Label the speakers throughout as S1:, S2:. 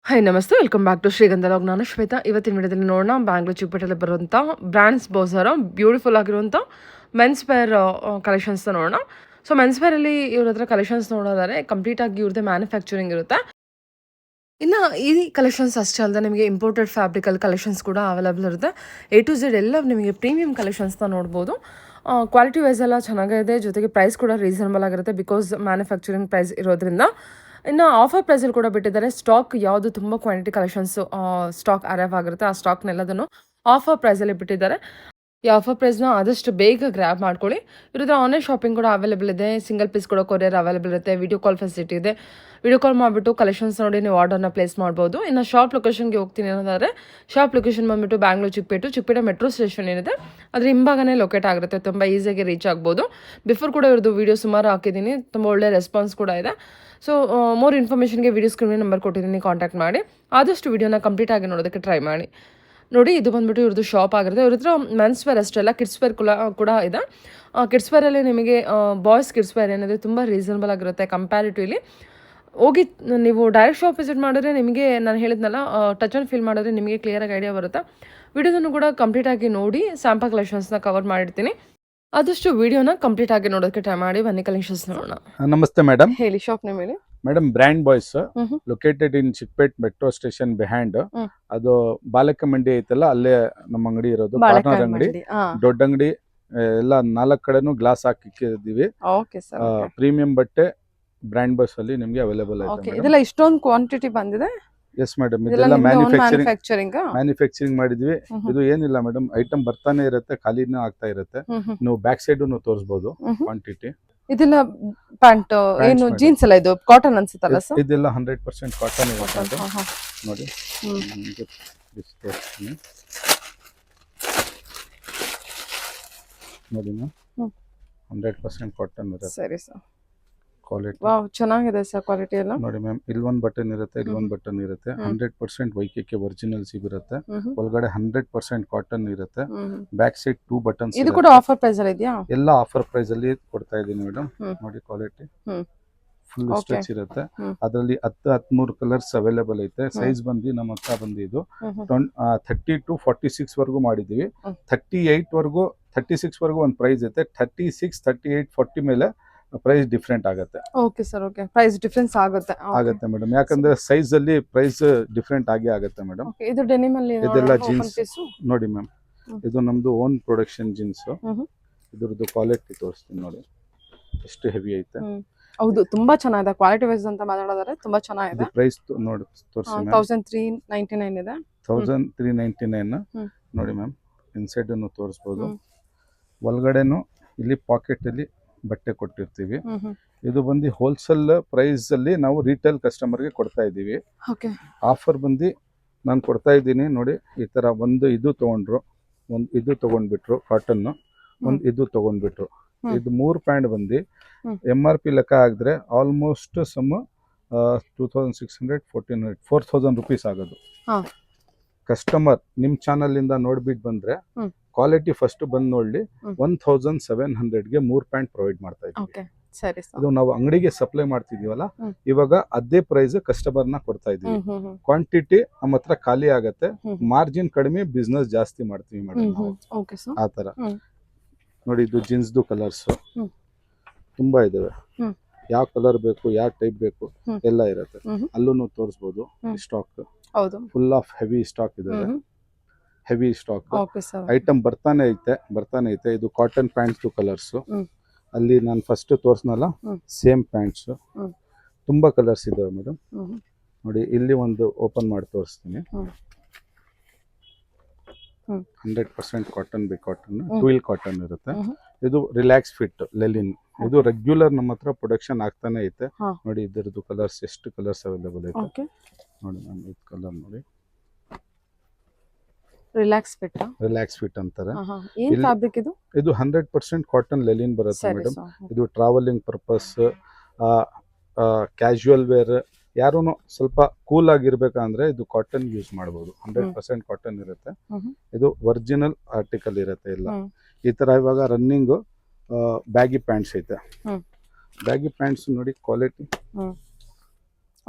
S1: Hi ನಮಸ್ತೆ, welcome back to ಶ್ರೀಗಂಧ log. ನಾನು ಶ್ವೇತಾ. ಇವತ್ತಿನ ವಿಡಿಯೋದಲ್ಲಿ ನೋಡೋಣ ಬ್ಯಾಂಗ್ಳೂರ್ ಚಿಕ್ಕಪೇಟೆಯಲ್ಲಿ ಬರುವಂಥ ಬ್ರ್ಯಾಂಡ್ಸ್ ಬೌಸರ ಬ್ಯೂಟಿಫುಲ್ ಆಗಿರುವಂಥ ಮೆನ್ಸ್ ವೇರ್ ಕಲೆಕ್ಷನ್ಸ್ನ ನೋಡೋಣ. ಸೊ ಮೆನ್ಸ್ ವೇರಲ್ಲಿ ಇವ್ರ ಹತ್ರ ಕಲೆಕ್ಷನ್ಸ್ ನೋಡೋದಾದ್ರೆ ಕಂಪ್ಲೀಟ್ ಆಗಿ ಇವ್ರದ್ದೇ ಮ್ಯಾನುಫ್ಯಾಕ್ಚರಿಂಗ್ ಇರುತ್ತೆ. ಇನ್ನು ಈ ಕಲೆಕ್ಷನ್ಸ್ ಅಷ್ಟೇ ಅಲ್ಲದೆ ನಿಮಗೆ ಇಂಪೋರ್ಟೆಡ್ ಫ್ಯಾಬ್ರಿಕಲ್ ಕಲೆಕ್ಷನ್ಸ್ ಕೂಡ ಅವೈಲೇಬಲ್ ಇರುತ್ತೆ. ಎ ಟು ಝೆಡ್ ಎಲ್ಲ ನಿಮಗೆ ಪ್ರೀಮಿಯಂ ಕಲೆಕ್ಷನ್ಸ್ನ ನೋಡ್ಬೋದು. ಕ್ವಾಲಿಟಿ ವೈಸ್ ಎಲ್ಲ ಚೆನ್ನಾಗಿದೆ, ಜೊತೆಗೆ ಪ್ರೈಸ್ ಕೂಡ ರೀಸನಬಲ್ ಆಗಿರುತ್ತೆ ಬಿಕಾಸ್ ಮ್ಯಾನುಫ್ಯಾಕ್ಚರಿಂಗ್ ಪ್ರೈಸ್ ಇರೋದ್ರಿಂದ. ಇನ್ನು ಆಫರ್ ಪ್ರೈಸಲ್ಲಿ ಕೂಡ ಬಿಟ್ಟಿದ್ದಾರೆ. ಸ್ಟಾಕ್ ಯಾವುದು ತುಂಬ ಕ್ವಾಂಟಿಟಿ ಕಲೆಕ್ಷನ್ಸು ಸ್ಟಾಕ್ ಅರೈವ್ ಆಗಿರುತ್ತೆ, ಆ ಸ್ಟಾಕ್ನೆಲ್ಲದನ್ನು ಆಫರ್ ಪ್ರೈಸಲ್ಲಿ ಬಿಟ್ಟಿದ್ದಾರೆ. ಈ ಆಫರ್ ಪ್ರೈಸ್ನ ಆದಷ್ಟು ಬೇಗ ಗ್ರ್ಯಾಬ್ ಮಾಡ್ಕೊಳ್ಳಿ. ಇರೋದ್ರ ಆನ್ಲೈನ್ ಶಾಪಿಂಗ್ ಕೂಡ ಅವೈಲೇಬಲ್ ಇದೆ. ಸಿಂಗಲ್ ಪೀಸ್ ಕೂಡ ಕೊರಿಯರ್ ಅವೈಲೇಬಲ್ ಇರುತ್ತೆ. ವಿಡಿಯೋ ಕಾಲ್ ಫೆಸಿಲಿಟಿ ಇದೆ. ವಿಡಿಯೋ ಕಾಲ್ ಮಾಡಿಬಿಟ್ಟು ಕಲೆಕ್ಷನ್ಸ್ ನೋಡಿ ನೀವು ಆರ್ಡರ್ನ ಪ್ಲೇಸ್ ಮಾಡ್ಬೋದು. ಇನ್ನು ಶಾಪ್ ಲೊಕೇಶನ್ಗೆ ಹೋಗ್ತೀನಿ ಅನ್ನೋದಾದರೆ ಶಾಪ್ ಲೊಕೇಶನ್ ಬಂದುಬಿಟ್ಟು ಬ್ಯಾಂಗ್ಳೂರ್ ಚಿಕ್ಕಪೇಟೆ ಮೆಟ್ರೋ ಸ್ಟೇಷನ್ ಏನಿದೆ ಅದ್ರ ಹಿಂಭಾಗನೇ ಲೊಕೇಟ್ ಆಗಿರುತ್ತೆ. ತುಂಬ ಈಸಿಯಾಗಿ ರೀಚ್ ಆಗ್ಬೋದು. ಬಿಫೋರ್ ಕೂಡ ಇವ್ರದ್ದು ವೀಡಿಯೋ ಸುಮಾರು ಹಾಕಿದ್ದೀನಿ, ತುಂಬ ಒಳ್ಳೆ ರೆಸ್ಪಾನ್ಸ್ ಕೂಡ ಇದೆ. ಸೊ ಮೋರ್ ಇನ್ಫಾರ್ಮೇಷನ್ಗೆ ವೀಡಿಯೋ ಸ್ಕ್ರೀನ್ ನಂಬರ್ ಕೊಟ್ಟಿದ್ದೀನಿ, ಕಾಂಟ್ಯಾಕ್ಟ್ ಮಾಡಿ. ಆದಷ್ಟು ವೀಡಿಯೋನ ಕಂಪ್ಲೀಟ್ ಆಗಿ ನೋಡೋದಕ್ಕೆ ಟ್ರೈ ಮಾಡಿ. ನೋಡಿ, ಇದು ಬಂದುಬಿಟ್ಟು ಇವ್ರದ್ದು ಶಾಪ್ ಆಗಿರುತ್ತೆ. ಇವ್ರ ಹತ್ರ ಮೆನ್ಸ್ ವೇರ್ ಅಷ್ಟೇ ಅಲ್ಲ, ಕಿಡ್ಸ್ ವೇರ್ ಕೂಡ ಇದೆ. ಕಿಡ್ಸ್ ವೇರಲ್ಲಿ ನಿಮಗೆ ಬಾಯ್ಸ್ ಕಿಡ್ಸ್ ವೇರ್ ಏನಿದೆ ತುಂಬ ರೀಸನಬಲ್ ಆಗಿರುತ್ತೆ ಕಂಪ್ಯಾರಿಟಿವ್ಲಿ. ಹೋಗಿ ನೀವು ಡೈರೆಕ್ಟ್ ಶಾಪ್ ವಿಸಿಟ್ ಮಾಡಿದ್ರೆ ನಿಮಗೆ ನಾನು ಹೇಳಿದ್ನಲ್ಲ, ಟಚ್ ಆ್ಯಂಡ್ ಫೀಲ್ ಮಾಡಿದ್ರೆ ನಿಮಗೆ ಕ್ಲಿಯರಾಗಿ ಐಡಿಯಾ ಬರುತ್ತೆ. ವಿಡಿಯೋದನ್ನು ಕೂಡ ಕಂಪ್ಲೀಟಾಗಿ ನೋಡಿ ಸ್ಯಾಂಪಲ್ ಕಲೆಕ್ಷನ್ಸ್ನ ಕವರ್ ಮಾಡಿರ್ತೀನಿ. ಆದಷ್ಟು ವಿಡಿಯೋನ ಕಂಪ್ಲೀಟ್ ಆಗಿ ನೋಡೋದಕ್ಕೆ ಟ್ರೈ ಮಾಡಿ. ಬನ್ನಿ ಕಲೆಕ್ಷನ್ಸ್ ನೋಡೋಣ.
S2: ನಮಸ್ತೆ ಮೇಡಮ್.
S1: ಹೇಳಿ, ಶಾಪ್ ನೇಮ್ ಹೇಳಿ.
S2: Madam, brand boys located in Chickpet metro station behind. ಅದು ಬಾಲಕ ಮಂಡಿ ಐತಲ್ಲ, ಅಲ್ಲೇ ನಮ್ಮ ಅಂಗಡಿ ಇರೋದು. ಕಾರ್ನರ್ ಅಂಗಡಿ, ದೊಡ್ಡ ಅಂಗಡಿ ಎಲ್ಲ 4 ಕಡೆನೂ ಗ್ಲಾಸ್ ಹಾಕಿದ್ದೀವಿ. ಪ್ರೀಮಿಯಂ ಬಟ್ಟೆ ಬ್ರ್ಯಾಂಡ್ ಬಾಯ್ಸ್ ಅಲ್ಲಿ ನಿಮ್ಗೆ ಅವೈಲೇಬಲ್ ಐತೆ.
S1: ಇದೆಲ್ಲ ಇಷ್ಟೊಂದು ಕ್ವಾಂಟಿಟಿ ಬಂದಿದೆ.
S2: ಎಸ್ ಮೇಡಮ್, ಇದೆಲ್ಲ ಮ್ಯಾನುಫ್ಯಾಕ್ಚರಿಂಗ್ ಮಾಡಿದ್ವಿ. ಇದು ಏನಿಲ್ಲ ಮೇಡಮ್, ಐಟಮ್ ಬರ್ತಾನೆ ಇರುತ್ತೆ, ಖಾಲಿನೂ ಆಗ್ತಾ ಇರುತ್ತೆ. ನೀವು ಬ್ಯಾಕ್ ಸೈಡ್ ತೋರಿಸಬಹುದು ಕ್ವಾಂಟಿಟಿ.
S1: ಇದೆಲ್ಲ ಪ್ಯಾಂಟ್ ಏನು ಜೀನ್ಸ್ ಎಲ್ಲ, ಇದು ಕಾಟನ್ ಅನ್ಸುತ್ತಲ್ಲ ಸರ್?
S2: ಇದೆಲ್ಲ 100% ಕಾಟನ್ ಇರುತ್ತೆ ನೋಡಿ. ನೋಡಿ ಮ್ಯಾಮ್, 100% ಕಾಟನ್ ಇರುತ್ತೆ.
S1: ಸರಿ ಸರ್.
S2: ಕ್ವಾಲಿಟಿ
S1: ವಾವ್, ಚೆನ್ನಾಗಿದೆ ಸರ್ ಕ್ವಾಲಿಟಿ ಎಲ್ಲ.
S2: ನೋಡಿ ಮ್ಯಾಮ್, ಇಲ್ಲೊಂದು ಬಟನ್ ಇರುತ್ತೆ, ಇಲ್ಲೊಂದು ಬಟನ್ ಇರುತ್ತೆ. 100% ವೈಕೆಕೆ ಒರಿಜಿನಲ್ ಸಿಬ್ ಇರುತ್ತೆ. ಒಳಗಡೆ 100% ಕಾಟನ್ ಇರುತ್ತೆ. Back side 2 buttons.
S1: ಇದು ಕೂಡ ಆಫರ್ ಪ್ರೈಸ್ ಅಲ್ಲಿ ಇದೆಯಾ?
S2: ಎಲ್ಲ ಆಫರ್ ಪ್ರೈಸ್ ಅಲ್ಲಿ ಕೊಡ್ತಾ ಇದೀನಿ ಮೇಡಮ್. ನೋಡಿ ಕ್ವಾಲಿಟಿ ಫುಲ್ ಸ್ಟಿಚ್ ಇರುತ್ತೆ. ಅದರಲ್ಲಿ 13 ಕಲರ್ಸ್ ಅವೈಲೇಬಲ್ ಐತೆ. ಸೈಜ್ ಬಂದು ನಮ್ಮ ಹತ್ರ ಬಂದು ಇದು 30 to 46 ವರೆಗೂ ಮಾಡಿದೀವಿ. 38 ವರೆಗೂ 36 ವರೆಗೂ ಒಂದು ಪ್ರೈಸ್ ಐತೆ. 36, 38, 40 ಮೇಲೆ ಪ್ರೈಸ್ ಡಿಫ್ರೆಂಟ್ ಆಗುತ್ತೆ.
S1: Okay sir, okay. Price difference ಆಗುತ್ತೆ
S2: ಮೇಡಮ್, ಯಾಕಂದ್ರೆ ಸೈಜ್ ಅಲ್ಲಿ ಪ್ರೈಸ್ ಡಿಫ್ರೆಂಟ್ ಆಗುತ್ತೆ ಮೇಡಮ್.
S1: ಇದು ಡೆನಿಮ್ ಅಲ್ಲಿ
S2: ಇದೆಲ್ಲ ಜೀನ್ಸ್ ನೋಡಿ ಮ್ಯಾಮ್. ಇದು ನಮ್ದು ಓನ್ ಪ್ರೊಡಕ್ಷನ್ ಜೀನ್ಸ್. ಇದ್ರದ್ದು ಕ್ವಾಲಿಟಿ ತೋರಿಸ್ತೀನಿ ನೋಡಿ, ಎಷ್ಟು ಹೆವಿ ಐತೆ.
S1: ಹೌದು, ತುಂಬಾ ಚೆನ್ನಾಗಿದೆ. ಕ್ವಾಲಿಟಿ ವೈಸ್ ಅಂತ ಮಾತಾಡೋದಾದ್ರೆ ತುಂಬಾ ಚೆನ್ನಾಗಿದೆ.
S2: ಪ್ರೈಸ್ ನೋಡಿ ತೋರಿಸಿ ಮ್ಯಾಮ್.
S1: 1399 ಇದೆ.
S2: 1399 ನೋಡಿ ಮ್ಯಾಮ್. ಇನ್ಸೈಡ್ ಅನ್ನು ತೋರಿಸಬಹುದು. ಒಳಗಡೆನು ಇಲ್ಲಿ ಪಾಕೆಟ್ ಅಲ್ಲಿ ಬಟ್ಟೆ ಕೊಟ್ಟಿರ್ತೀವಿ. ಇದು ಬಂದು ಹೋಲ್ಸೇಲ್ ಪ್ರೈಸ್ ಅಲ್ಲಿ ನಾವು ರಿಟೇಲ್ ಕಸ್ಟಮರ್ಗೆ ಕೊಡ್ತಾ ಇದ್ದೀವಿ. ಆಫರ್ ಬಂದು ನಾನು ಕೊಡ್ತಾ ಇದ್ದೀನಿ ನೋಡಿ. ಈ ತರ ಒಂದು ಇದು ತಗೊಂಡ್ರು, ಒಂದು ಇದು ತಗೊಂಡ್ಬಿಟ್ರು ಕಾಟನ್, ಒಂದು ಇದು ತಗೊಂಡ್ಬಿಟ್ರು. ಇದು 3 ಪ್ಯಾಂಟ್ ಬಂದು MRP ಲೆಕ್ಕ ಆಗಿದ್ರೆ ಆಲ್ಮೋಸ್ಟ್ ಸಮ್ 2600, 1400, 4000 ರೂಪೀಸ್ ಆಗೋದು. ಕಸ್ಟಮರ್ ನಿಮ್ ಚಾನಲ್ ಇಂದ ನೋಡ್ಬಿಟ್ಟು ಬಂದ್ರೆ ಕ್ವಾಲಿಟಿ ಫಸ್ಟ್ ಬಂದ್ ನೋಡ್ಲಿ. 1700ಗೆ 3 ಪ್ಯಾಂಟ್ ಪ್ರೊವೈಡ್ ಮಾಡ್ತಾ ಇದ್ದೀವಿ. ಇದು ನಾವು ಅಂಗಡಿಗೆ ಸಪ್ಲೈ ಮಾಡ್ತಿದೀವಲ್ಲ, ಇವಾಗ ಅದೇ ಪ್ರೈಸ್ ಕಸ್ಟಮರ್ ನ ಕೊಡ್ತಾ ಇದೀವಿ. ಕ್ವಾಂಟಿಟಿ ನಮ್ಮ ಹತ್ರ ಖಾಲಿ ಆಗತ್ತೆ, ಮಾರ್ಜಿನ್ ಕಡಿಮೆ, ಬಿಸ್ನೆಸ್ ಜಾಸ್ತಿ ಮಾಡ್ತೀವಿ ಮೇಡಮ್. ಆ ತರ ನೋಡಿ. ಇದು ಜೀನ್ಸ್ ಕಲರ್ಸ್ ತುಂಬಾ ಇದಾವೆ. ಯಾವ ಕಲರ್ ಬೇಕು, ಯಾವ ಟೈಪ್ ಬೇಕು ಎಲ್ಲ ಇರುತ್ತೆ. ಅಲ್ಲೂ ತೋರಿಸಬಹುದು. Stock full of heavy stock ಇದೆ. ಹೆವಿ ಸ್ಟಾಕ್ ಐಟಮ್ ಬರ್ತಾನೆ ಐತೆ. ಇದು ಕಾಟನ್ ಪ್ಯಾಂಟ್ಸ್ ಕಲರ್ಸ್. ಅಲ್ಲಿ ನಾನು ಫಸ್ಟ್ ತೋರಿಸ್ನಲ್ಲ, ಸೇಮ್ ಪ್ಯಾಂಟ್ಸ್ ತುಂಬಾ ಕಲರ್ಸ್ ಇದಾವೆ ಮೇಡಮ್. ನೋಡಿ, ಇಲ್ಲಿ ಒಂದು ಓಪನ್ ಮಾಡಿ ತೋರಿಸ್ತೀನಿ. 100% cotton by cotton, twill cotton ಇರುತ್ತೆ. ಇದು ರಿಲ್ಯಾಕ್ಸ್ ಫಿಟ್ ಲೆಲಿನ್. ಇದು ರೆಗ್ಯುಲರ್ ನಮ್ಮ ಹತ್ರ ಪ್ರೊಡಕ್ಷನ್ ಆಗ್ತಾನೆ ಐತೆ. ನೋಡಿ, ಇದರದ್ದು ಕಲರ್ಸ್ ಎಷ್ಟು ಕಲರ್ಸ್ ಅವೈಲೇಬಲ್ ಐತೆ ನೋಡಿ ಮ್ಯಾಮ್. ಇದು ಕಲರ್ ನೋಡಿ, ರಿಲ್ಯಾಕ್ಸ್ ಫಿಟ್ ಅಂತಾರೆ. ಇದು 100% ಕಾಟನ್ ಲೆಲಿನ್ ಬರುತ್ತೆ ಮೇಡಮ್. ಇದು ಟ್ರಾವೆಲಿಂಗ್ ಪರ್ಪಸ್, ಕ್ಯಾಶುವಲ್ ವೇರ್, ಯಾರು ಸ್ವಲ್ಪ ಕೂಲ್ ಆಗಿರ್ಬೇಕಂದ್ರೆ ಇದು ಕಾಟನ್ ಯೂಸ್ ಮಾಡಬಹುದು. 100% ಕಾಟನ್ ಇರುತ್ತೆ. ಇದು ಒರಿಜಿನಲ್ ಆರ್ಟಿಕಲ್ ಇರುತ್ತೆ ಎಲ್ಲ. ಈ ತರ ಇವಾಗ ರನ್ನಿಂಗ್ ಬ್ಯಾಗಿ ಪ್ಯಾಂಟ್ಸ್ ಐತೆ. ಬ್ಯಾಗಿ ಪ್ಯಾಂಟ್ಸ್ ನೋಡಿ ಕ್ವಾಲಿಟಿ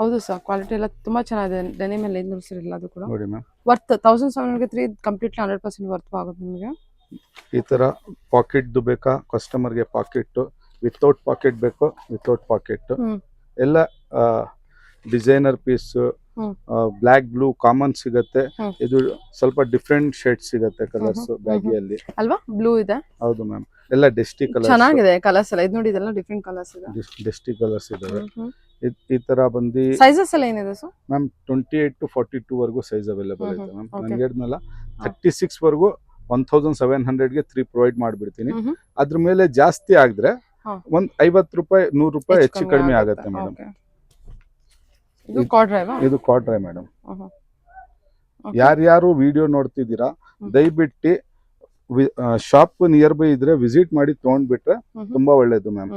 S1: ಹೌದು ಸರ್, ಕ್ವಾಲಿಟಿ ಎಲ್ಲ ತುಂಬಾ ಚೆನ್ನಾಗಿದೆ. ಡೆನಿಮ್ ಅಲ್ಲಿ ಏನು ಇಲ್ಲ ಅದು ಕೂಡ
S2: ನೋಡಿ ಮ್ಯಾಮ್.
S1: ವರ್ತ್ 1700 ಕಂಪ್ಲೀಟ್ಲಿ 100% ವರ್ತ್ ಆಗುತ್ತೆ ನಿಮಗೆ.
S2: ಈ ತರ ಪಾಕೆಟ್ ಬೇಕಾ ಕಸ್ಟಮರ್ಗೆ, ಪಾಕೆಟ್ ವಿತೌಟ್ ಪಾಕೆಟ್ ಬೇಕು, ವಿತೌಟ್ ಪಾಕೆಟ್ ಎಲ್ಲ designer piece, black blue common ಸಿಗತ್ತೆ. ಇದು ಸ್ವಲ್ಪ ಡಿಫ್ರೆಂಟ್ ಶೇಡ್ ಸಿಗತ್ತೆ ಕಲರ್ಸ್ ಬ್ಯಾಗಿಯಲ್ಲಿ
S1: ಅಲ್ವಾ, ಬ್ಲೂ ಇದೆ.
S2: ಹೌದು ಮ್ಯಾಮ್, ಎಲ್ಲ ಡೆಸ್ಟಿ ಕಲರ್ಸ್
S1: ಚೆನ್ನಾಗಿದೆ ಕಲರ್ಸ್ ಎಲ್ಲ. ಇದು ನೋಡಿ, ಇದೆಲ್ಲ ಡಿಫ್ರೆಂಟ್ ಕಲರ್ಸ್ ಇದೆ,
S2: ಡೆಸ್ಟಿ ಕಲರ್ಸ್ ಇದಾವೆ. ಈ ತರ ಬಂದು
S1: ಸೈಜಸ್ ಎಲ್ಲ ಏನಿದೆ ಸರ್
S2: ಮ್ಯಾಮ್? 28 to 42 ವರೆಗೂ ಸೈಜ್ ಅವೈಲೇಬಲ್ ಐತೆ ಮ್ಯಾಮ್. ನನಗೆ ಹೇಳಿದ್ನಲ್ಲ 36 ವರೆಗೂ 1700ಗೆ 3 ಪ್ರೊವೈಡ್ ಮಾಡ್ಬಿಡ್ತೀನಿ. ಅದ್ರ ಮೇಲೆ ಜಾಸ್ತಿ ಆಗಿದ್ರೆ ಒಂದ್ 50 ರೂಪಾಯಿ 100 ರೂಪಾಯಿ ಹೆಚ್ಚು ಕಡಿಮೆ ಆಗತ್ತೆ ಮೇಡಮ್.
S1: ಇದು ಕಾರ್ಡ್ರೈವ್,
S2: ಇದು ಕಾರ್ಡ್ರೈವ್ ಮೇಡಮ್. ಯಾರ್ಯಾರು ವಿಡಿಯೋ ನೋಡ್ತಿದ್ದೀರಾ ದಯವಿಟ್ಟು ಶಾಪ್ ನಿಯರ್ ಬೈ ಇದ್ರೆ ವಿಸಿಟ್ ಮಾಡಿ ತಗೊಂಡ್ಬಿಟ್ರೆ ತುಂಬಾ ಒಳ್ಳೇದು ಮ್ಯಾಮ್.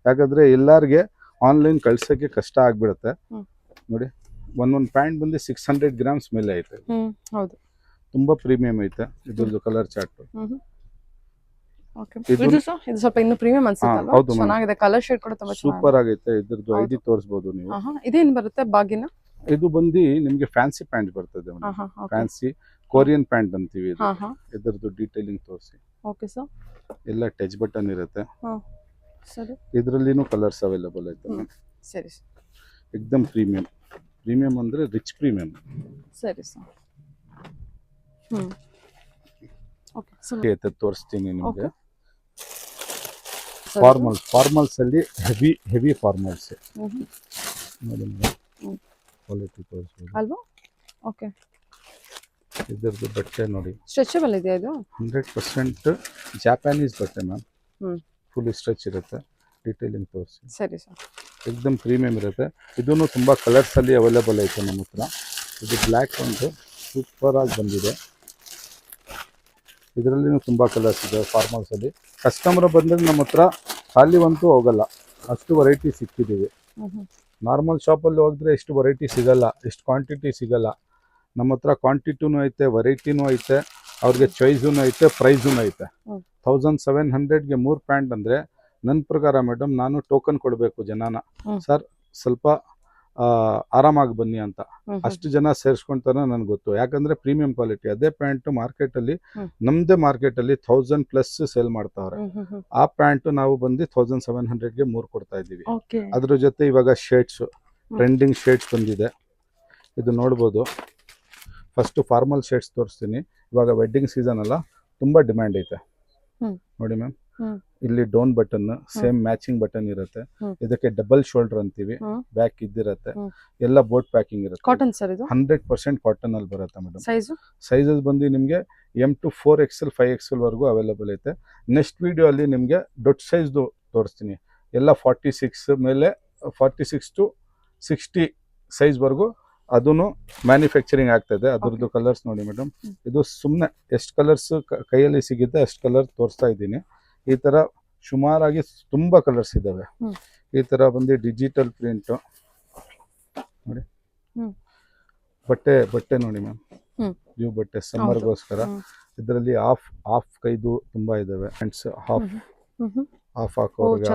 S2: ಯಾಕಂದ್ರೆ ಎಲ್ಲಾರ್ಗೆ ಆನ್ಲೈನ್ ಕಳ್ಸಕ್ಕೆ ಕಷ್ಟ ಆಗ್ಬಿಡುತ್ತೆ. ನೋಡಿ, ಒಂದೊಂದು ಪ್ಯಾಂಟ್ ಬಂದು 600 ಗ್ರಾಮ್ಸ್ ಮೇಲೆ ಐತೆ.
S1: ಹೌದು,
S2: ತುಂಬಾ ಪ್ರೀಮಿಯಂ ಐತೆ. ಇದ್ರದ್ದು ಕಲರ್ ಚಾರ್ಟ್
S1: ಇದು ಸ್ವಲ್ಪ ಇನ್ನು ಪ್ರೀಮಿಯಂ ಅನ್ಸುತ್ತಲ್ಲ. ಚೆನ್ನಾಗಿದೆ, ಕಲರ್ ಶೇಡ್ ಕೂಡ ತುಂಬಾ
S2: ಸೂಪರ್ ಆಗೈತೆ. ಇದ್ರದ್ದು ಐಡಿ ತೋರಿಸಬಹುದು ನೀವು.
S1: ಇದೇನ್ ಬರುತ್ತೆ ಬಾಗಿನ?
S2: ಇದು ಬಂದು ನಿಮ್ಗೆ ಫ್ಯಾನ್ಸಿ ಪ್ಯಾಂಟ್ ಬರ್ತದೆ. ಫ್ಯಾನ್ಸಿ ಕೊರಿಯನ್ ಪ್ಯಾಂಟ್ ಅಂತೀವಿ. ಇದ್ರದ್ದು ಡೀಟೇಲಿಂಗ್ ತೋರಿಸಿ.
S1: Okay sir.
S2: ಎಲ್ಲ ಟಚ್ ಬಟನ್ ಇರುತ್ತೆ.
S1: ಸರಿ,
S2: ಇದ್ರಲ್ಲಿನೂ ಕಲರ್ಸ್ ಅವೈಲೇಬಲ್ ಐತೆ.
S1: ಸರಿ,
S2: ಎಕ್ದಮ್ ಪ್ರೀಮಿಯಂ. ಪ್ರೀಮಿಯಂ ಅಂದ್ರೆ ರಿಚ್ ಪ್ರೀಮಿಯಂ.
S1: ಸರಿ ಸರ್. ಓಕೆ
S2: ಸರ್, ತೋರಿಸ್ತೀನಿ ನಿಮಗೆ. ಫಾರ್ಮಲ್ಸ್ ಅಲ್ಲಿ ಹೆವಿ ಫಾರ್ಮಲ್ಸ್ ನೋಡಿ, ಕ್ವಾಲಿಟಿ ತೋರಿಸ್ಬೋದು
S1: ಅಲ್ವಾ? ಓಕೆ,
S2: ಇದರದ್ದು ಬಟ್ಟೆ ನೋಡಿ,
S1: ಸ್ಟ್ರೆಚಬಲ್ ಇದೆ ಇದು.
S2: 100% ಜಾಪಾನೀಸ್ ಬಟ್ಟೆ ಮ್ಯಾಮ್. ಫುಲ್ ಸ್ಟ್ರೆಚ್ ಇರುತ್ತೆ. ಡೀಟೇಲಿಂಗ್ ತೋರಿಸಿ.
S1: ಸರಿ ಸರ್.
S2: ಎಕ್ದಮ್ ಪ್ರೀಮಿಯಂ ಇರುತ್ತೆ. ಇದೂ ತುಂಬಾ ಕಲರ್ಸ್ ಅಲ್ಲಿ ಅವೈಲೇಬಲ್ ಐತೆ ನಮ್ಮ ಹತ್ರ. ಇದು ಬ್ಲ್ಯಾಕ್ ಒಂದು ಸೂಪರ್ ಆಗಿ ಬಂದಿದೆ. ಇದರಲ್ಲಿನೂ ತುಂಬಾ ಕಲರ್ಸ್ ಇದೆ ಫಾರ್ಮಲ್ಸ್ ಅಲ್ಲಿ. ಕಸ್ಟಮರ್ ಬಂದ್ರೆ ನಮ್ಮ ಹತ್ರ ಖಾಲಿ ಅಂತೂ ಹೋಗಲ್ಲ, ಅಷ್ಟು ವೆರೈಟಿ ಸಿಕ್ಕಿದ್ದೀವಿ. ನಾರ್ಮಲ್ ಶಾಪಲ್ಲಿ ಹೋಗಿದ್ರೆ ಎಷ್ಟು ವೆರೈಟಿ ಸಿಗಲ್ಲ, ಎಷ್ಟು ಕ್ವಾಂಟಿಟಿ ಸಿಗಲ್ಲ. ನಮ್ಮ ಹತ್ರ ಕ್ವಾಂಟಿಟಿನೂ ಐತೆ, ವೆರೈಟಿನೂ ಐತೆ, ಅವ್ರಿಗೆ ಚಾಯ್ಸೂ ಐತೆ, ಪ್ರೈಸೂ ಐತೆ. 1700ಗೆ 3 ಪ್ಯಾಂಟ್ ಅಂದರೆ ನನ್ನ ಪ್ರಕಾರ ಮೇಡಮ್, ನಾನು ಟೋಕನ್ ಕೊಡಬೇಕು ಜನನ, ಸರ್ ಸ್ವಲ್ಪ ಆರಾಮಾಗಿ ಬನ್ನಿ ಅಂತ. ಅಷ್ಟು ಜನ ಸೇರಿಸ್ಕೊಂತಾರೆ ನನಗೆ ಗೊತ್ತು. ಯಾಕಂದ್ರೆ ಪ್ರೀಮಿಯಂ ಕ್ವಾಲಿಟಿ. ಅದೇ ಪ್ಯಾಂಟ್ ಮಾರ್ಕೆಟಲ್ಲಿ, ನಮ್ಮದೇ ಮಾರ್ಕೆಟಲ್ಲಿ 1000+ ಸೇಲ್ ಮಾಡ್ತಾವ್ರೆ. ಆ ಪ್ಯಾಂಟ್ ನಾವು ಬಂದು 1700ಗೆ 3 ಕೊಡ್ತಾ ಇದ್ದೀವಿ. ಅದ್ರ ಜೊತೆ ಇವಾಗ ಶೇಡ್ಸ್, ಟ್ರೆಂಡಿಂಗ್ ಶೇಡ್ಸ್ ಬಂದಿದೆ. ಇದು ನೋಡ್ಬೋದು. ಫಸ್ಟ್ ಫಾರ್ಮಲ್ ಶೇಡ್ಸ್ ತೋರಿಸ್ತೀನಿ. ಇವಾಗ ವೆಡ್ಡಿಂಗ್ ಸೀಸನ್ ಅಲ್ಲ, ತುಂಬಾ ಡಿಮ್ಯಾಂಡ್ ಐತೆ. ನೋಡಿ ಮ್ಯಾಮ್, ಇಲ್ಲಿ down button, same matching button ಇರುತ್ತೆ. ಇದಕ್ಕೆ ಡಬಲ್ ಶೋಲ್ಡರ್ ಅಂತೀವಿ, ಬ್ಯಾಕ್ ಇದ್ದಿರತ್ತೆ. ಎಲ್ಲ ಬೋಟ್ ಪ್ಯಾಕಿಂಗ್ ಇರುತ್ತೆ.
S1: ಕಾಟನ್ ಸರ್ ಇದು?
S2: 100% ಕಾಟನ್ ಅಲ್ಲಿ ಬರುತ್ತೆ ಮೇಡಮ್.
S1: ಸೈಜಸ್
S2: ಬಂದು ನಿಮಗೆ M to 4XL 5XL ವರೆಗೂ ಅವೈಲೇಬಲ್ ಐತೆ. ನೆಕ್ಸ್ಟ್ ವಿಡಿಯೋ ಅಲ್ಲಿ ನಿಮಗೆ ದೊಡ್ಡ ಸೈಜ್ ತೋರಿಸ್ತೀನಿ. ಎಲ್ಲ 46 ಮೇಲೆ 46 to 60 ಸೈಜ್ ವರೆಗೂ ಅದೂ ಮ್ಯಾನುಫ್ಯಾಕ್ಚರಿಂಗ್ ಆಗ್ತಾ ಇದೆ. ಅದ್ರದ್ದು ಕಲರ್ಸ್ ನೋಡಿ ಮೇಡಮ್. ಇದು ಸುಮ್ಮನೆ ಎಷ್ಟು ಕಲರ್ಸ್ ಕೈಯಲ್ಲಿ ಸಿಗುತ್ತೆ ಅಷ್ಟು ಕಲರ್ ತೋರಿಸ್ತಾ ಇದ್ದೀನಿ. ಈ ತರ ಸುಮಾರಾಗಿ ತುಂಬಾ ಕಲರ್ಸ್ ಇದಾವೆ. ಈ ತರ ಬಂದು ಡಿಜಿಟಲ್ ಪ್ರಿಂಟ್ ನೋಡಿ. ಬಟ್ಟೆ ನೋಡಿ ಮ್ಯಾಮ್, ನ್ಯೂ ಬಟ್ಟೆ ಸಮ್ಮರ್ಗೋಸ್ಕರ. ಇದರಲ್ಲಿ ಹಾಫ್ ಕೈದು ತುಂಬಾ ಇದಾವೆ. ಹ್ಯಾಂಡ್ಸ್ ಹಾಫ್ ಹಾಕೋರ್ಗೆ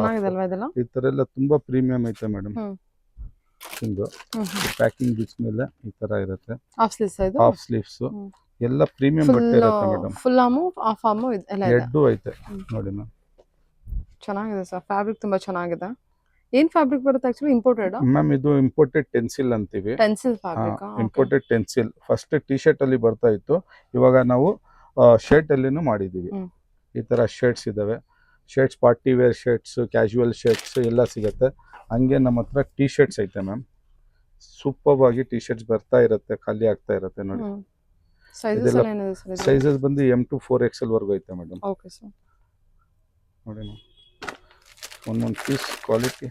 S2: ಈ ತರ ಎಲ್ಲ ತುಂಬಾ ಪ್ರೀಮಿಯಂ ಐತೆ ಮೇಡಮ್. ಹಿಂಗು ಪ್ಯಾಕಿಂಗ್ ಬಿಚ್ ಮೇಲೆ ಈ ತರ ಇರುತ್ತೆ. ಹಾಫ್ ಸ್ಲೀವ್ಸ್ ಎಲ್ಲ ಪ್ರೀಮಿಯಂ ಬಟ್ಟೆ ಇರುತ್ತೆ madam.
S1: Full arm, half arm ಎಲ್ಲ
S2: ಎರಡೂ ಐತೆ ನೋಡಿ ಮ್ಯಾಮ್.
S1: ಚೆನ್ನಾಗಿದೆ ಸರ್. ಫ್ಯಾಬ್ರಿಕ್ ತುಂಬಾ ಚೆನ್ನಾಗಿದೆ. ಏನ್ ಫ್ಯಾಬ್ರಿಕ್ ಬರುತ್ತೆ ಆಕ್ಚುಲಿ? Imported
S2: ma'am. ಇದು ಇಂಪೋರ್ಟೆಡ್ ಟೆನ್ಸಿಲ್ ಅಂತೀವಿ.
S1: Tensile fabric.
S2: Imported tensile. First T shirt ಅಲ್ಲಿ ಬರ್ತಾ ಇತ್ತು, ಇವಾಗ ನಾವು ಶರ್ಟ್ ಅಲ್ಲಿನೂ ಮಾಡಿದೀವಿ. ಈ ತರ ಶರ್ಟ್ಸ್ ಇದಾವೆ. Shirts, party wear shirts, casual shirts ಎಲ್ಲ ಸಿಗುತ್ತೆ. ಹಂಗೆ ನಮ್ಮ ಹತ್ರ ಟಿ ಶರ್ಟ್ಸ್ ಐತೆ ಮ್ಯಾಮ್. ಸೂಪರ್ ಆಗಿ ಟಿ ಶರ್ಟ್ಸ್ ಬರ್ತಾ ಇರುತ್ತೆ, ಖಾಲಿ ಆಗ್ತಾ ಇರುತ್ತೆ ನೋಡಿ. ಸೈಜಸ್ ಬಂದು M to 4XL ವರೆಗೂ ಐತೆ ಮೇಡಮ್. ನೋಡಿ ಒಂದೊಂದು ಪೀಸ್ ಕ್ವಾಲಿಟಿ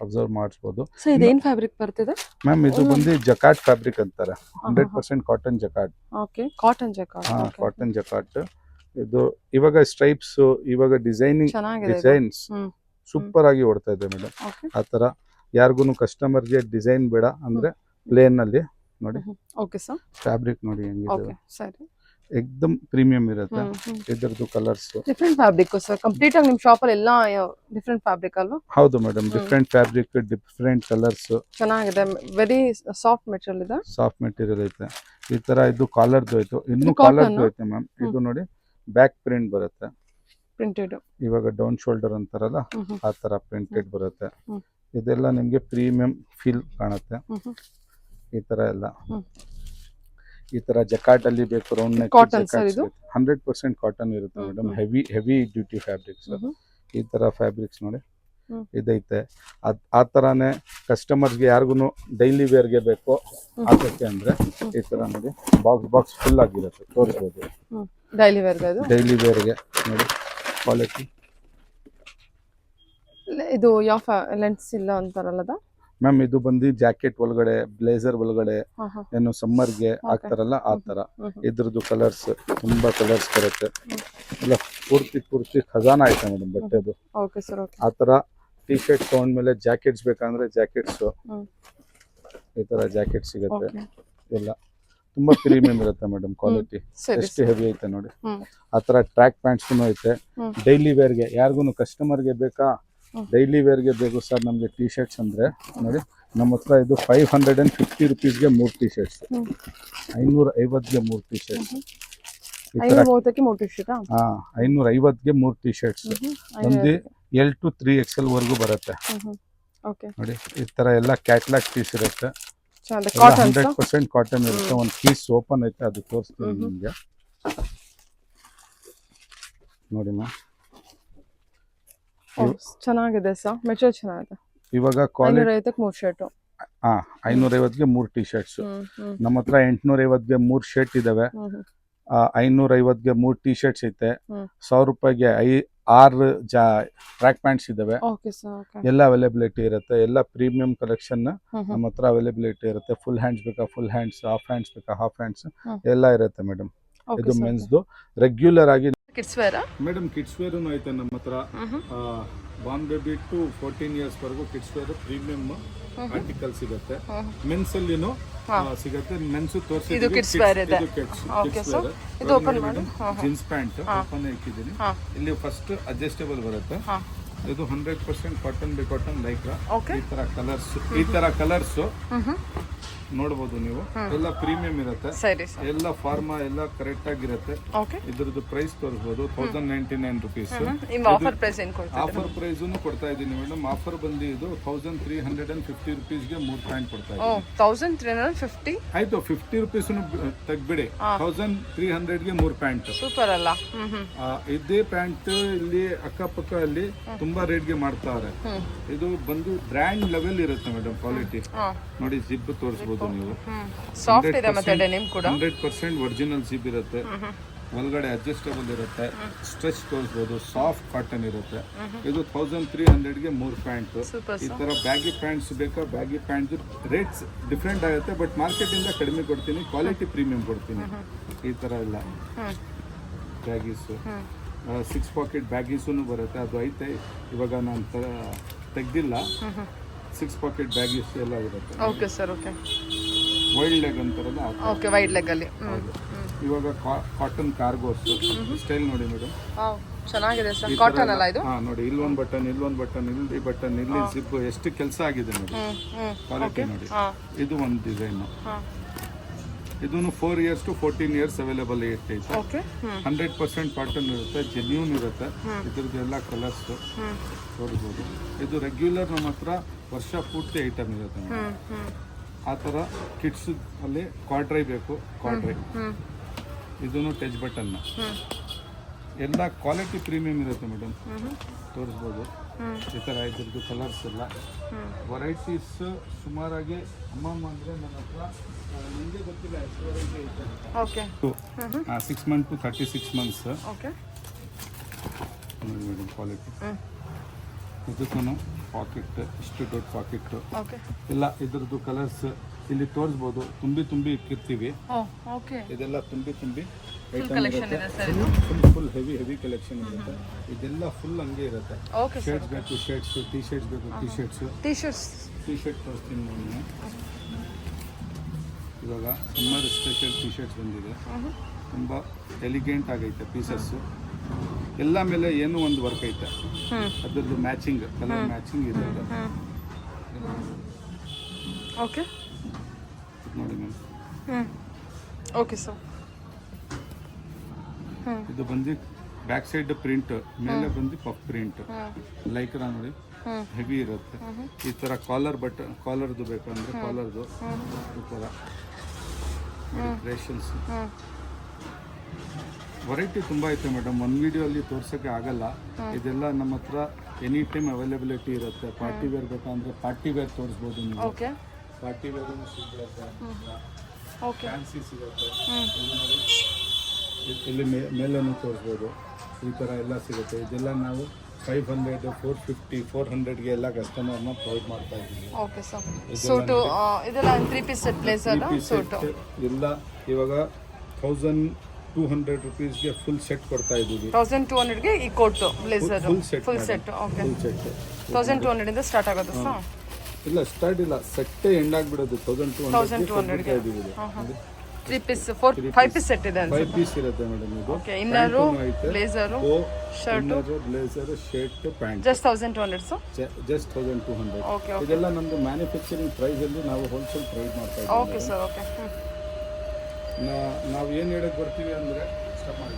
S2: ಅಬ್ಸರ್ವ್ ಮಾಡಿಸ್ಬೋದು.
S1: ಇದೇನ್ ಫ್ಯಾಬ್ರಿಕ್ ಬರ್ತಿದೆ
S2: ಮ್ಯಾಮ್? ಇದು ಬಂದು ಜಕಾರ್ಡ್ ಫ್ಯಾಬ್ರಿಕ್ ಅಂತಾರೆ. 100% cotton jacquard.
S1: Cotton jacquard.
S2: Cotton jacquard. ಇದು ಇವಾಗ ಸ್ಟ್ರೈಪ್ಸ್, ಇವಾಗ ಡಿಸೈನ್ಸ್ ಸೂಪರ್ ಆಗಿ ಓಡ್ತಾ ಇದೆ ಮೇಡಮ್. ಆ ತರ ಯಾರಿಗೂ ಕಸ್ಟಮರ್ಗೆ ಡಿಸೈನ್ ಬೇಡ ಅಂದ್ರೆ ಪ್ಲೇನ್ ಅಲ್ಲಿ ನೋಡಿ. ಫ್ಯಾಬ್ರಿಕ್ ನೋಡಿ ಹೆಂಗಿದೆ. ಎಕ್ದಮ್ ಪ್ರೀಮಿಯಂ ಇರುತ್ತೆ. ಇದ್ರದ್ದು colours
S1: different fabric sir, complete ಆಗಿ ನಿಮ್ಮ ಶಾಪ್ ಅಲ್ಲಿ ಎಲ್ಲ ಡಿಫ್ರೆಂಟ್ ಫ್ಯಾಬ್ರಿಕ್ ಅಲ್ವಾ?
S2: ಹೌದು madam, different fabric, different colours.
S1: ಚೆನ್ನಾಗಿದೆ, ವೆರಿ ಸಾಫ್ಟ್ ಮೆಟೀರಿಯಲ್ ಇದೆ.
S2: ಸಾಫ್ಟ್ ಮೆಟೀರಿಯಲ್ ಐತೆ. ಈ ತರ ಇದು ಕಾಲರ್ದು ಐತೆ, ಇನ್ನು ಕಾಲರ್ದು ಐತೆ ಮ್ಯಾಮ್. ಇದು ನೋಡಿ ಬ್ಯಾಕ್ ಪ್ರಿಂಟ್ ಬರುತ್ತೆ,
S1: ಪ್ರಿಂಟೆಡ್.
S2: ಇವಾಗ ಡೌನ್ ಶೋಲ್ಡರ್ ಅಂತಾರಲ್ಲ ಆ ತರ ಪ್ರಿಂಟೆಡ್ ಬರುತ್ತೆ. ಇದೆಲ್ಲ ನಿಮ್ಗೆ ಪ್ರೀಮಿಯಂ ಫೀಲ್ ಕಾಣುತ್ತೆ. ಈ ತರ ಎಲ್ಲ ಈ ತರ ಜಕಾರ್ಡ್ ಅಲ್ಲಿ ಬೇಕು, ರೌಂಡ್ ನೆಕ್, 100% ಕಾಟನ್ ಇರುತ್ತೆ ಮೇಡಮ್. Heavy duty fabrics. ಈ ತರ ಫ್ಯಾಬ್ರಿಕ್ಸ್ ನೋಡಿ ಇದೈತೆ. ಆ ತರಾನೇ ಕಸ್ಟಮರ್ಸ್ಗೆ ಯಾರಿಗೂ ಡೈಲಿ ವೇರ್ಗೆ ಬೇಕು ಅದಕ್ಕೆ ಅಂದ್ರೆ ಈ ತರ ನೋಡಿ ಬಾಕ್ಸ್ ಫುಲ್ ಆಗಿರುತ್ತೆ, ತೋರಿಸ್ಬೋದು.
S1: ಡೈಲಿ ವೇರ್ಗೆ
S2: ನೋಡಿ ಕ್ವಾಲಿಟಿ.
S1: ಇದು ಯಾವ ಲೆನ್ಸ್ ಇಲ್ಲ ಅಂತಾರಲ್ಲ
S2: ಮ್ಯಾಮ್, ಇದು ಬಂದು ಜಾಕೆಟ್ ಒಳಗಡೆ, ಬ್ಲೇಸರ್ ಒಳಗಡೆ ಏನು ಸಮ್ಮರ್ಗೆ ಹಾಕ್ತಾರಲ್ಲ ಆ ತರ. ಇದ್ರದ್ದು ಕಲರ್ಸ್ ತುಂಬಾ ಕಲರ್ಸ್ ಬರುತ್ತೆ. ಎಲ್ಲ ಪೂರ್ತಿ ಖಜಾನ ಐತೆ ಮೇಡಮ್ ಬಟ್ಟೆದು. ಆ ತರ ಟಿ ಶರ್ಟ್ ತಗೊಂಡ್ಮೇಲೆ ಜಾಕೆಟ್ಸ್ ಬೇಕಂದ್ರೆ ಜಾಕೆಟ್ಸ್, ಈ ತರ ಜಾಕೆಟ್ ಸಿಗುತ್ತೆ. ಎಲ್ಲ ತುಂಬಾ ಪ್ರೀಮಿಯಂ ಇರುತ್ತೆ ಮೇಡಮ್. ಕ್ವಾಲಿಟಿ ಎಷ್ಟು ಹೆವಿ ಐತೆ ನೋಡಿ. ಆ ತರ ಟ್ರ್ಯಾಕ್ ಪ್ಯಾಂಟ್ಸ್ ಐತೆ ಡೈಲಿ ವೇರ್ಗೆ. ಯಾರಿಗೂ ಕಸ್ಟಮರ್ಗೆ ಬೇಕಾ ಡೈಲಿ ವೇರ್ಗೆ ಬೇಕು ಸರ್ ನಮಗೆ ಟಿ ಶರ್ಟ್ಸ್ ಅಂದ್ರೆ ನೋಡಿ ನಮ್ಮ ಹತ್ರ ಇದು 550 ರುಪೀಸ್ಗೆ 3 ಟಿ ಶರ್ಟ್ಸ್, 550ಗೆ 3 ಟಿ ಶರ್ಟ್ಸ್. 550ಗೆ 3 ಟಿ ಶರ್ಟ್ಸ್ ಒಂದು L to 3XL ವರೆಗೂ ಬರುತ್ತೆ ನೋಡಿ. ಈ ತರ ಎಲ್ಲ ಕ್ಯಾಟ್ಲಾಗ್ ಪೀಸ್ ಇರುತ್ತೆ, 100% ಕಾಟನ್ ಇರುತ್ತೆ. ಒಂದು ಪೀಸ್ ಓಪನ್ ಐತೆ, ಅದು ತೋರಿಸ್ತೀನಿ ನಿಮಗೆ ನೋಡಿ ಮ್ಯಾಮ್.
S1: ಚೆನ್ನಾಗಿದೆ ಸರ್, ಮೆಟೀರಿಯಲ್ ಚೆನ್ನಾಗಿದೆ.
S2: ಇವಾಗ ಕ್ವಾಲಿಟಿ
S1: 3 ಶರ್ಟ್,
S2: 550ಗೆ 3 ಟಿ ಶರ್ಟ್ಸ್. ನಮ್ಮ ಹತ್ರ 850ಗೆ 3 ಶರ್ಟ್ ಇದಾವೆ, 550ಗೆ 3 ಟಿ ಶರ್ಟ್ಸ್ ಐತೆ, 1000 ರೂಪಾಯಿಗೆ 6 ಟ್ರ್ಯಾಕ್ ಪ್ಯಾಂಟ್ಸ್ ಇದಾವೆ. ಎಲ್ಲ ಅವೈಲೇಬಿಲಿಟಿ ಇರುತ್ತೆ. ಎಲ್ಲ ಪ್ರೀಮಿಯಂ ಕಲೆಕ್ಷನ್ ನಮ್ಮ ಹತ್ರ ಅವೈಲೇಬಿಲಿಟಿ ಇರುತ್ತೆ. ಫುಲ್ ಹ್ಯಾಂಡ್ಸ್ ಬೇಕಾ ಫುಲ್ ಹ್ಯಾಂಡ್ಸ್, ಹಾಫ್ ಹ್ಯಾಂಡ್ಸ್ ಬೇಕಾ ಹಾಫ್ ಹ್ಯಾಂಡ್ಸ್, ಎಲ್ಲ ಇರುತ್ತೆ ಮೇಡಮ್. ಇದು ಮೆನ್ಸ್ದು ರೆಗ್ಯುಲರ್ ಆಗಿ.
S1: Kids wear
S2: madam, kids wear ಐತೆ ನಮ್ಮ ಹತ್ರ. ಬಾರ್ನ್ ಬೇಬಿ ಟು 14 ಇಯರ್ಸ್ ವರೆಗೂ ಕಿಡ್ಸ್ ವೇರ್ ಪ್ರೀಮಿಯಂ ಆರ್ಟಿಕಲ್ ಸಿಗುತ್ತೆ. ಮೆನ್ಸ್ ಅಲ್ಲಿನೂ ಸಿಗುತ್ತೆ. ಮೆನ್ಸ್ ತೋರಿಸಿದ್ದು ಜೀನ್ಸ್ ಪ್ಯಾಂಟ್ ಓಪನ್ ಹಾಕಿದ್ದೀನಿ. ಇಲ್ಲಿ ಫಸ್ಟ್ ಅಡ್ಜಸ್ಟೇಬಲ್ ಬರುತ್ತೆ. ಇದು 100% ಕಾಟನ್ ಬೈ ಕಾಟನ್ ಲೈಕ್ರಾ. ಈ ತರ ಕಲರ್ಸ್ ನೋಡಬಹುದು ನೀವು. ಎಲ್ಲ ಪ್ರೀಮಿಯಂ ಇರುತ್ತೆ, ಎಲ್ಲ ಫಾರ್ಮಾ ಎಲ್ಲ ಕರೆಕ್ಟ್ ಆಗಿರುತ್ತೆ. ಇದ್ರದ್ದು ಪ್ರೈಸ್ ತೋರಿಸಬಹುದು 1099 ರುಪೀಸ್. ಆಫರ್ ಪ್ರೈಸ್ ಕೊಡ್ತಾ ಇದ್ದೀನಿ ಮೇಡಮ್. ಆಫರ್ ಬಂದು ಇದು 1350 ರುಪೀಸ್ಗೆ 3 ಪ್ಯಾಂಟ್ ಕೊಡ್ತಾ ಇದ್ದೀನಿ.
S1: 1350
S2: ಆಯ್ತು, 50 ರುಪೀಸ್ ತೆಗ್ಬಿಡಿ, 1300ಗೆ 3 ಪ್ಯಾಂಟ್.
S1: ಸೂಪರ್ ಅಲ್ಲ?
S2: ಇದೇ ಪ್ಯಾಂಟ್ ಇಲ್ಲಿ ಅಕ್ಕಪಕ್ಕ ಅಲ್ಲಿ ತುಂಬಾ ರೇಟ್ಗೆ ಮಾಡ್ತಾರೆ. ಇದು ಬಂದು ಬ್ರ್ಯಾಂಡ್ ಲೆವೆಲ್ ಇರುತ್ತೆ ಮೇಡಮ್. ಕ್ವಾಲಿಟಿ ನೋಡಿ, ಜಿಪ್ ತೋರಿಸಬಹುದು ನೀವು. 100% ಒರಿಜಿನಲ್ ಜಿಪ್ ಇರುತ್ತೆ. ಒಳಗಡೆ ಅಡ್ಜಸ್ಟೇಬಲ್ ಇರುತ್ತೆ. ಸ್ಟ್ರೆಚ್ ತೋರಿಸಬಹುದು. ಸಾಫ್ಟ್ ಕಾಟನ್ ಇರುತ್ತೆ. ಇದು 1300ಗೆ 3 ಪ್ಯಾಂಟ್. ಈ ತರ ಬ್ಯಾಗಿ ಪ್ಯಾಂಟ್ಸ್ ಬೇಕಾ? ಬ್ಯಾಗಿ ಪ್ಯಾಂಟ್ ರೇಟ್ಸ್ ಡಿಫ್ರೆಂಟ್ ಆಗುತ್ತೆ, ಬಟ್ ಮಾರ್ಕೆಟ್ ಇಂದ ಕಡಿಮೆ ಕೊಡ್ತೀನಿ, ಕ್ವಾಲಿಟಿ ಪ್ರೀಮಿಯಂ ಕೊಡ್ತೀನಿ. ಈ ತರ ಎಲ್ಲ ಬ್ಯಾಗೀಸು, 6 ಪಾಕೆಟ್ ಬ್ಯಾಗೀಸು ಬರುತ್ತೆ. ಅದು ಐತೆ, ಇವಾಗ ನಾನು ತೆಗ್ದಿಲ್ಲ. 6 ಪಾಕೆಟ್ ಬ್ಯಾಗೀಸ್ ಎಲ್ಲ ಇರುತ್ತೆ.
S1: Okay sir, okay.
S2: Wild leg ಅಂತಾರಲ್ಲ,
S1: ಓಕೆ, ವೈಲ್ಡ್ ಲೆಗ್ ಅಲ್ಲಿ.
S2: ಇವಾಗ ಕಾಟನ್ ಕಾರ್ಗೋಸ್ ಸ್ಟೈಲ್ ನೋಡಿ ಮೇಡಮ್.
S1: ಚೆನ್ನಾಗಿದೆ ಸರ್, ಕಾಟನ್ ಅಲ್ಲ ಇದು?
S2: ನೋಡಿ, ಇಲ್ಲೊಂದು ಬಟನ್, ಇಲ್ಲೊಂದು ಬಟನ್, ಇಲ್ಲಿ ಬಟನ್, ಇಲ್ಲಿ ಜಿಪ್, ಎಷ್ಟು ಕೆಲಸ ಆಗಿದೆ ನೋಡಿ. ಕ್ವಾಲಿಟಿ ನೋಡಿ. ಇದು ಒಂದು ಡಿಸೈನ್. ಇದನ್ನು 4 ಇಯರ್ಸ್ ಟು 14 ಇಯರ್ಸ್ ಅವೈಲೇಬಲ್ ಐತೆ. 100% ಕಾಟನ್ ಇರುತ್ತೆ, ಜೆನ್ಯೂನ್ ಇರುತ್ತೆ. ಇದ್ರದ್ದು ಎಲ್ಲ ಕಲರ್ಸ್ ನೋಡ್ಬೋದು. ಇದು ರೆಗ್ಯುಲರ್ ನಮ್ಮ ಹತ್ರ ವರ್ಷ ಪೂರ್ತಿ ಐಟಮ್ ಇರುತ್ತೆ. ಆ ಥರ ಕಿಡ್ಸ್ ಅಲ್ಲಿ ಕ್ವಾಡ್ರೈ ಬೇಕು, ಕ್ವಾಡ್ರೈ. ಇದನ್ನು ಟಚ್ ಬಟನ್. ಎಲ್ಲ ಕ್ವಾಲಿಟಿ ಪ್ರೀಮಿಯಂ ಇರುತ್ತೆ ಮೇಡಮ್. ತೋರಿಸ್ಬೋದು. ಈ ಥರ ಇದ್ರದ್ದು ಕಲರ್ಸ್ ಎಲ್ಲ ವೆರೈಟೀಸ್ ಸುಮಾರಾಗಿ. ಅಮ್ಮಮ್ಮ ಅಂದರೆ ನನ್ನ ಹತ್ರ ನಿಮಗೆ ಗೊತ್ತಿಲ್ಲ ಎಷ್ಟು ವೆರೈಟಿ ಐತೆ. 6 month to 36 months. Madam quality. ಇದಕ್ಕೂ ಪಾಕೆಟ್, ಇಷ್ಟು ದೊಡ್ಡ ಪಾಕೆಟ್ ಎಲ್ಲ. ಇದ್ರದ್ದು ಕಲರ್ಸ್ ಇಲ್ಲಿ ತೋರಿಸ್ಬೋದು. ತುಂಬಿ ಇಕ್ಕಿರ್ತೀವಿ. ಇದೆಲ್ಲ ತುಂಬಿ ಐಟಮ್ ಇರುತ್ತೆ. ಫುಲ್ ಹೆವಿ ಕಲೆಕ್ಷನ್ ಇರುತ್ತೆ. ಇದೆಲ್ಲ ಫುಲ್ ಹಂಗೆ ಇರುತ್ತೆ. ಶರ್ಟ್ಸ್ ಬೇಕು ಶರ್ಟ್ಸ್, ಟಿ ಶರ್ಟ್ಸ್ ಬೇಕು ಟಿ ಶರ್ಟ್ ತೋರಿಸ್ತೀನಿ ನಾನು. ಇವಾಗ ಸಮ್ಮರ್ ಸ್ಪೆಷಲ್ ಟಿ ಶರ್ಟ್ಸ್ ಬಂದಿದೆ ತುಂಬ ಎಲಿಗೆಂಟ್ ಆಗೈತೆ ಪೀಸಸ್ಸು. ಎಲ್ಲ ಮೇಲೆ ಏನೋ ಒಂದು ವರ್ಕ್ ಐತೆ, ಅದ್ರದ್ದು ಮ್ಯಾಚಿಂಗ್ ಕಲರ್ ಮ್ಯಾಚಿಂಗ್ ಇರುತ್ತೆ.
S1: ಓಕೆ
S2: ನೋಡಿ ಮ್ಯಾಮ್,
S1: ಓಕೆ ಸರ್.
S2: ಇದು ಬಂದು ಬ್ಯಾಕ್ ಸೈಡ್ ಪ್ರಿಂಟ್, ಮೇಲೆ ಬಂದು ಪಫ್ ಪ್ರಿಂಟ್ ಲೈಕ್ರಾ ನೋಡಿ ಹೆವಿ ಇರುತ್ತೆ. ಈ ಥರ ಕಾಲರ್ದು ಬೇಕಂದ್ರೆ ಕಾಲರ್ದು ಈ ಥರ ಕ್ರಿಯೇಷನ್ಸ್ ವೆರೈಟಿ ತುಂಬ ಐತೆ ಮೇಡಮ್. ಒಂದು ವಿಡಿಯೋಲ್ಲಿ ತೋರ್ಸೋಕ್ಕೆ ಆಗಲ್ಲ. ಇದೆಲ್ಲ ನಮ್ಮ ಹತ್ರ ಎನಿ ಟೈಮ್ ಅವೈಲಬಿಲಿಟಿ ಇರುತ್ತೆ. ಪಾರ್ಟಿ ವೇರ್ ಬೇಕಂದ್ರೆ ಪಾರ್ಟಿ ವೇರ್ ತೋರಿಸ್ಬೋದು ನೀವು.
S1: ಓಕೆ,
S2: ಪಾರ್ಟಿ ವೇರ್ ಸಿಗುತ್ತೆ, ಫ್ಯಾನ್ಸಿ ಸಿಗುತ್ತೆ. ಇಲ್ಲಿ ಮೇಲೂ ತೋರಿಸ್ಬೋದು. ಈ ಥರ ಎಲ್ಲ ಸಿಗುತ್ತೆ. ಇದೆಲ್ಲ ನಾವು 500, 450, 400ಗೆ ಎಲ್ಲ ಕಸ್ಟಮರ್ನ ಪ್ರೊವೈಡ್ ಮಾಡ್ತಾ ಇದ್ದೀವಿ.
S1: Okay sir. ಸೂಟು ಇದೆಲ್ಲ 3 ಪೀಸ್ ಸೆಟ್ ಬ್ಲೇಸರ್ ಸೂಟು
S2: ಎಲ್ಲ ಇವಾಗ 1200 rupeesಗೆ ಫುಲ್ ಸೆಟ್ ಕೊಡ್ತಾ ಇದ್ದೀವಿ.
S1: 1200ಗೆ ಈ coat blazer full set. Okay,
S2: full set
S1: 1200 ಇಂದ ಸ್ಟಾರ್ಟ್ ಆಗುತ್ತೆ ಸರ್.
S2: ಇಲ್ಲ ಸ್ಟಾರ್ಟ್ ಇಲ್ಲ, ಸೆಟ್ಟೇ ಎಂಡ್ ಆಗಿಬಿಡೋದು 1200ಗೆ.
S1: 3 ಪೀಸ್ 5 ಪೀಸ್ ಸೆಟ್ ಇದೆ
S2: 5 ಪೀಸ್ ಇರುತ್ತೆ ಮೇಡಮ್. ಇದು
S1: okay, inner blazer shirt
S2: blazer shirt pant
S1: just 1200 sir.
S2: Just 1200.
S1: Okay,
S2: ಇದೆಲ್ಲ ನಮ್ಮದು ಮ್ಯಾನುಫ್ಯಾಕ್ಚರಿಂಗ್ ಪ್ರೈಸ್ ಅಲ್ಲಿ ನಾವು ಹೋಲ್ಸೇಲ್ ಪ್ರೈಸ್ ಮಾಡ್ತಾ ಇದ್ದೀವಿ.
S1: Okay sir. ಓಕೆ,
S2: ನಾವು ಏನು ಹೇಳಕ್ ಬರ್ತೀವಿ ಅಂದ್ರೆ ಸ್ಟಾಪ್ ಮಾಡಿ